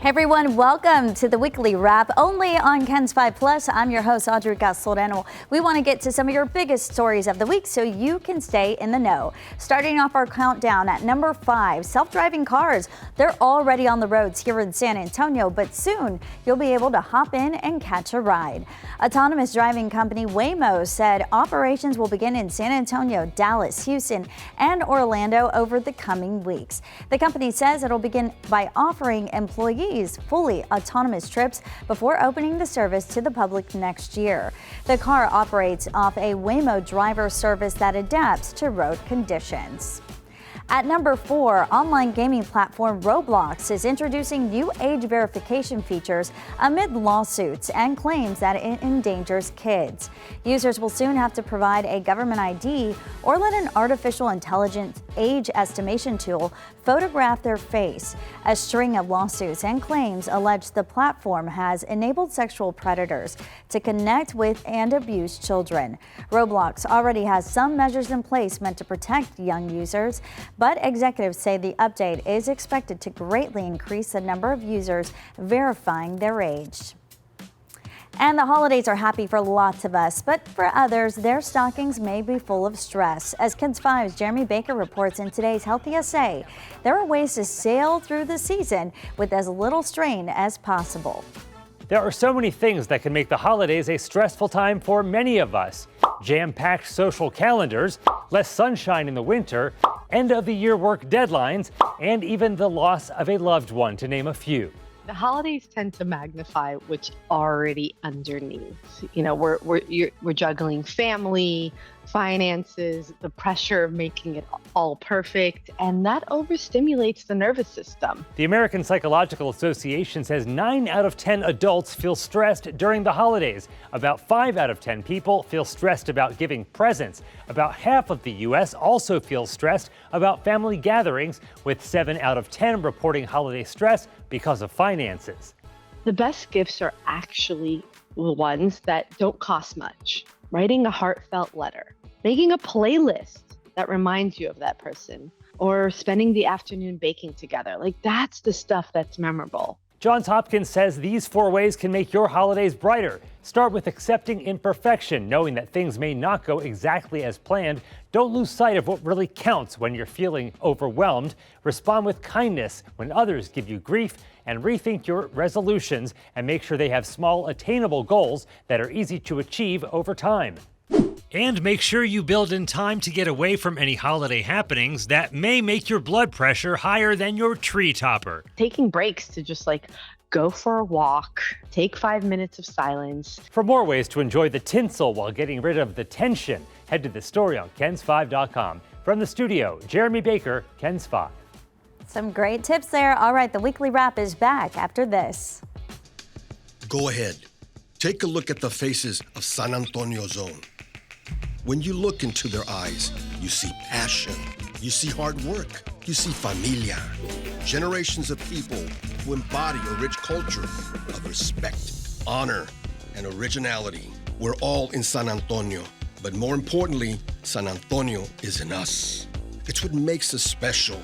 Hey everyone, welcome to the weekly wrap only on Ken's 5 Plus. I'm your host, Audrey Gasoleno. We want to get to some of your biggest stories of the week so you can stay in the know. Starting off our countdown at number 5, self-driving cars. They're already on the roads here in San Antonio, but soon you'll be able to hop in and catch a ride. Autonomous driving company Waymo said operations will begin in San Antonio, Dallas, Houston, and Orlando over the coming weeks. The company says it'll begin by offering employees fully autonomous trips before opening the service to the public next year. The car operates off a Waymo driver service that adapts to road conditions. At number 4, online gaming platform Roblox is introducing new age verification features amid lawsuits and claims that it endangers kids. Users will soon have to provide a government ID or let an artificial intelligence age estimation tool photograph their face. A string of lawsuits and claims allege the platform has enabled sexual predators to connect with and abuse children. Roblox already has some measures in place meant to protect young users, but executives say the update is expected to greatly increase the number of users verifying their age. And the holidays are happy for lots of us, but for others, their stockings may be full of stress. As Kids 5's Jeremy Baker reports in today's Healthy SA, there are ways to sail through the season with as little strain as possible. There are so many things that can make the holidays a stressful time for many of us. Jam-packed social calendars, less sunshine in the winter, end-of-the-year work deadlines, and even the loss of a loved one, to name a few. The holidays tend to magnify what's already underneath. You know, we're juggling family, finances, the pressure of making it all perfect, and that overstimulates the nervous system. The American Psychological Association says 9 out of 10 adults feel stressed during the holidays. About 5 out of 10 people feel stressed about giving presents. About half of the U.S. also feels stressed about family gatherings, with 7 out of 10 reporting holiday stress because of finances. The best gifts are actually the ones that don't cost much. Writing a heartfelt letter, making a playlist that reminds you of that person, or spending the afternoon baking together. Like, that's the stuff that's memorable. Johns Hopkins says these 4 ways can make your holidays brighter. Start with accepting imperfection, knowing that things may not go exactly as planned. Don't lose sight of what really counts when you're feeling overwhelmed. Respond with kindness when others give you grief, and rethink your resolutions and make sure they have small, attainable goals that are easy to achieve over time. And make sure you build in time to get away from any holiday happenings that may make your blood pressure higher than your tree topper. Taking breaks to just go for a walk, take 5 minutes of silence. For more ways to enjoy the tinsel while getting rid of the tension, head to the story on kens5.com. From the studio, Jeremy Baker, Ken's 5. Some great tips there. All right, the weekly wrap is back after this. Go ahead. Take a look at the faces of San Antonio Zone. When you look into their eyes, you see passion, you see hard work, you see familia. Generations of people who embody a rich culture of respect, honor, and originality. We're all in San Antonio, but more importantly, San Antonio is in us. It's what makes us special.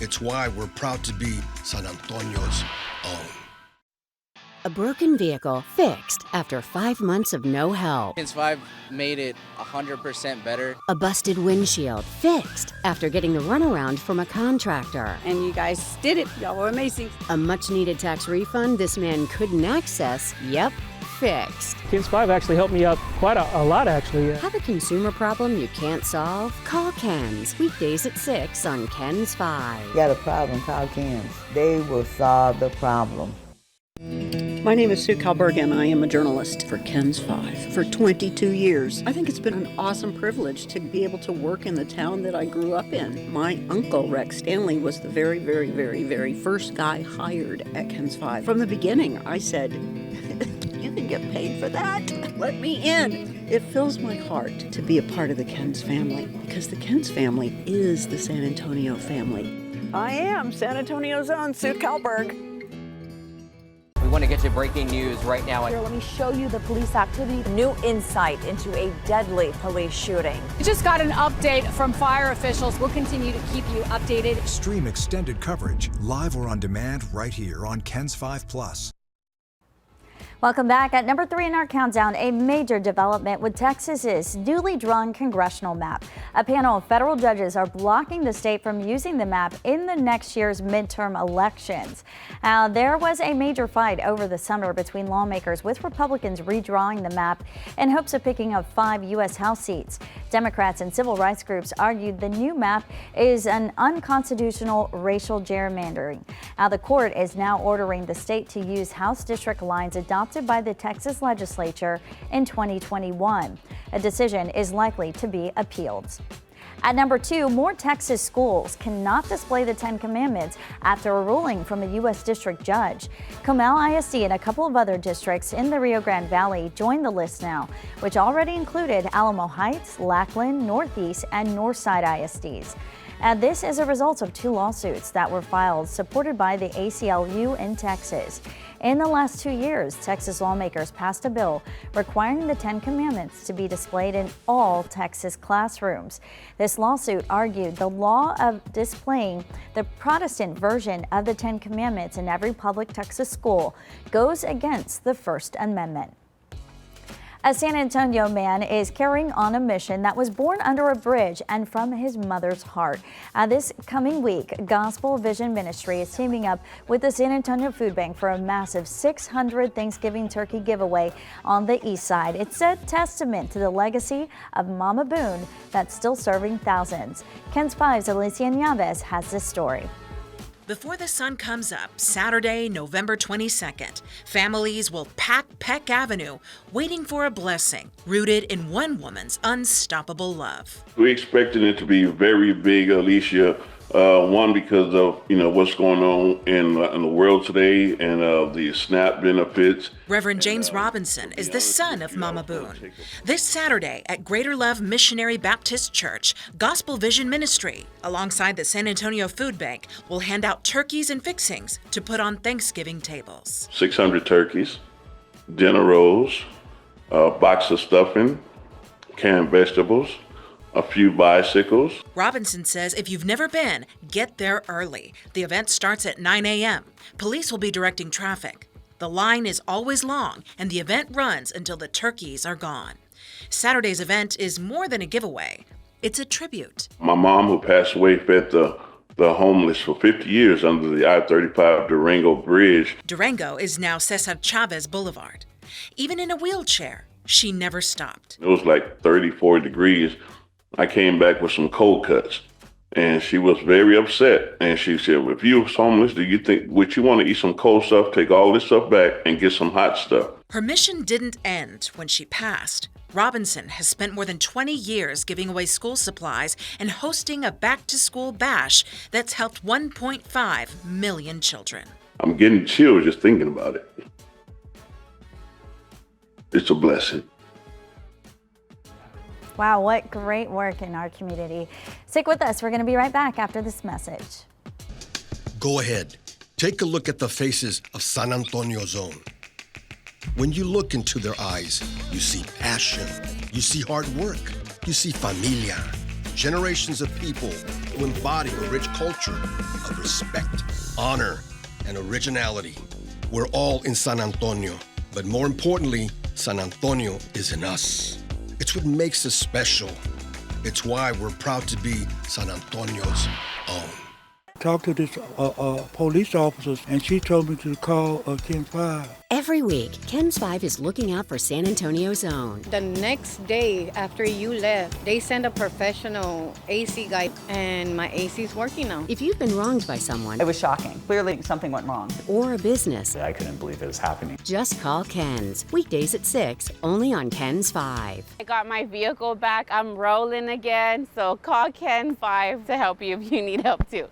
It's why we're proud to be San Antonio's own. A broken vehicle fixed after 5 months of no help. Kens 5 made it 100% better. A busted windshield fixed after getting the runaround from a contractor. And you guys did it. Y'all were amazing. A much-needed tax refund this man couldn't access. Yep, fixed. Kens 5 actually helped me out quite a lot, actually. Have a consumer problem you can't solve? Call Ken's. Weekdays at 6 on Ken's 5. Got a problem, call Ken's. They will solve the problem. My name is Sue Kalberg, and I am a journalist for Ken's 5 for 22 years. I think it's been an awesome privilege to be able to work in the town that I grew up in. My uncle, Rex Stanley, was the very, very, very, very first guy hired at Ken's 5. From the beginning, I said, you can get paid for that? Let me in. It fills my heart to be a part of the Ken's family, because the Ken's family is the San Antonio family. I am San Antonio's own Sue Kalberg. want to get you breaking news right now. Here, let me show you the police activity. New insight into a deadly police shooting. We just got an update from fire officials. We'll continue to keep you updated. Stream extended coverage, live or on demand, right here on KENS 5+. Welcome back. At number 3 in our countdown, a major development with Texas's newly drawn congressional map. A panel of federal judges are blocking the state from using the map in the next year's midterm elections. Now, there was a major fight over the summer between lawmakers, with Republicans redrawing the map in hopes of picking up 5 U.S. House seats. Democrats and civil rights groups argued the new map is an unconstitutional racial gerrymandering. Now, the court is now ordering the state to use House district lines adopted by the Texas legislature in 2021. A decision is likely to be appealed. At number 2, more Texas schools cannot display the 10 Commandments after a ruling from a U.S. district judge. Comal ISD and a couple of other districts in the Rio Grande Valley joined the list now, which already included Alamo Heights, Lackland, Northeast, and Northside ISDs. And this is a result of 2 lawsuits that were filed supported by the ACLU in Texas. In the last 2 years, Texas lawmakers passed a bill requiring the 10 Commandments to be displayed in all Texas classrooms. This lawsuit argued the law of displaying the Protestant version of the 10 Commandments in every public Texas school goes against the First Amendment. A San Antonio man is carrying on a mission that was born under a bridge and from his mother's heart. This coming week, Gospel Vision Ministry is teaming up with the San Antonio Food Bank for a massive 600 Thanksgiving turkey giveaway on the east side. It's a testament to the legacy of Mama Boone that's still serving thousands. KENS 5's Alicia Nieves has this story. Before the sun comes up, Saturday, November 22nd, families will pack Peck Avenue, waiting for a blessing, rooted in one woman's unstoppable love. We expected it to be very big, Alicia. One, because of what's going on in the world today and the SNAP benefits. Reverend James Robinson is the son of Mama Boone. This Saturday at Greater Love Missionary Baptist Church, Gospel Vision Ministry, alongside the San Antonio Food Bank, will hand out turkeys and fixings to put on Thanksgiving tables. 600 turkeys, dinner rolls, a box of stuffing, canned vegetables, a few bicycles. Robinson says if you've never been, get there early. The event starts at 9 a.m. Police will be directing traffic. The line is always long, and the event runs until the turkeys are gone. Saturday's event is more than a giveaway. It's a tribute. My mom, who passed away, fed the homeless for 50 years under the I-35 Durango Bridge. Durango is now Cesar Chavez Boulevard. Even in a wheelchair, she never stopped. It was like 34 degrees. I came back with some cold cuts, and she was very upset. And she said, well, if you're homeless, would you want to eat some cold stuff, take all this stuff back, and get some hot stuff? Her mission didn't end when she passed. Robinson has spent more than 20 years giving away school supplies and hosting a back-to-school bash that's helped 1.5 million children. I'm getting chills just thinking about it. It's a blessing. Wow, what great work in our community. Stick with us. We're going to be right back after this message. Go ahead. Take a look at the faces of San Antonio Zone. When you look into their eyes, you see passion. You see hard work. You see familia. Generations of people who embody a rich culture of respect, honor, and originality. We're all in San Antonio, but more importantly, San Antonio is in us. It's what makes us special. It's why we're proud to be San Antonio's own. Talked to this police officer, and she told me to call KENS 5. Every week, KENS 5 is looking out for San Antonio's own. The next day after you left, they sent a professional AC guy, and my AC's working now. If you've been wronged by someone, it was shocking. Clearly, something went wrong. Or a business, I couldn't believe it was happening. Just call KENS. Weekdays at 6, only on KENS 5. I got my vehicle back. I'm rolling again, so call KENS 5 to help you if you need help too.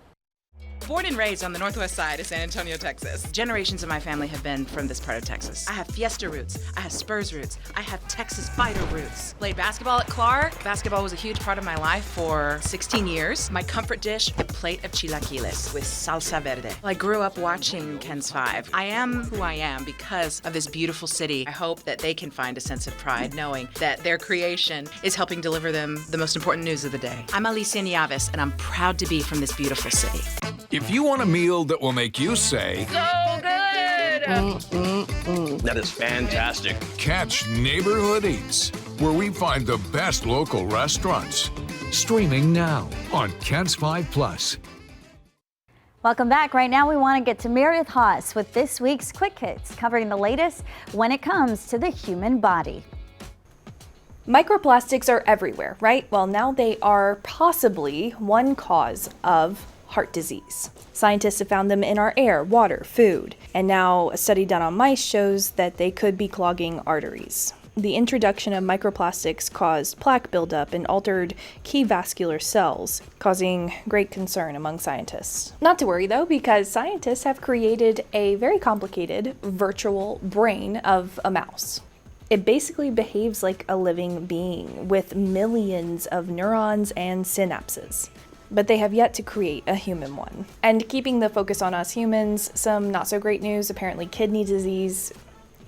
Born and raised on the northwest side of San Antonio, Texas. Generations of my family have been from this part of Texas. I have Fiesta roots, I have Spurs roots, I have Texas Fighter roots. Played basketball at Clark. Basketball was a huge part of my life for 16 years. My comfort dish, a plate of chilaquiles with salsa verde. I grew up watching Ken's 5. I am who I am because of this beautiful city. I hope that they can find a sense of pride knowing that their creation is helping deliver them the most important news of the day. I'm Alicia Nieves, and I'm proud to be from this beautiful city. If you want a meal that will make you say, So good! That is fantastic. catch Neighborhood Eats, where we find the best local restaurants. Streaming now on Ken's 5 Plus. Welcome back. Right now we want to get to Meredith Haas with this week's Quick Hits, covering the latest when it comes to the human body. Microplastics are everywhere, right? Well, now they are possibly one cause of heart disease. Scientists have found them in our air, water, food, and now a study done on mice shows that they could be clogging arteries. The introduction of microplastics caused plaque buildup and altered key vascular cells, causing great concern among scientists. Not to worry though, because scientists have created a very complicated virtual brain of a mouse. It basically behaves like a living being with millions of neurons and synapses. But they have yet to create a human one. And keeping the focus on us humans, some not so great news, apparently kidney disease,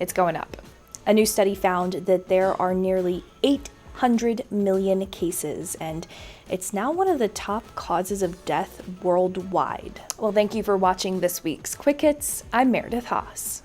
it's going up. A new study found that there are nearly 800 million cases, and it's now one of the top causes of death worldwide. Well, thank you for watching this week's Quick Hits. I'm Meredith Haas.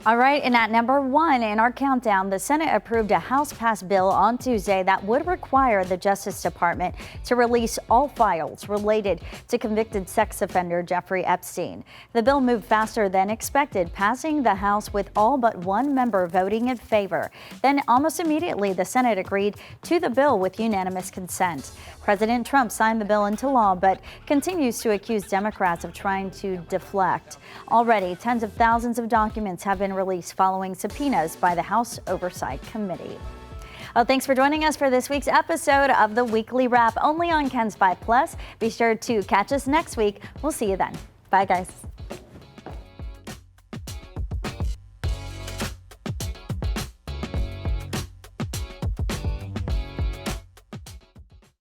All right, and at number 1 in our countdown, the Senate approved a House-passed bill on Tuesday that would require the Justice Department to release all files related to convicted sex offender Jeffrey Epstein. The bill moved faster than expected, passing the House with all but one member voting in favor. Then almost immediately, the Senate agreed to the bill with unanimous consent. President Trump signed the bill into law, but continues to accuse Democrats of trying to deflect. Already, tens of thousands of documents have been released following subpoenas by the House Oversight Committee. Well, thanks for joining us for this week's episode of the Weekly Wrap, only on Ken's 5 Plus. Be sure to catch us next week. We'll see you then. Bye, guys.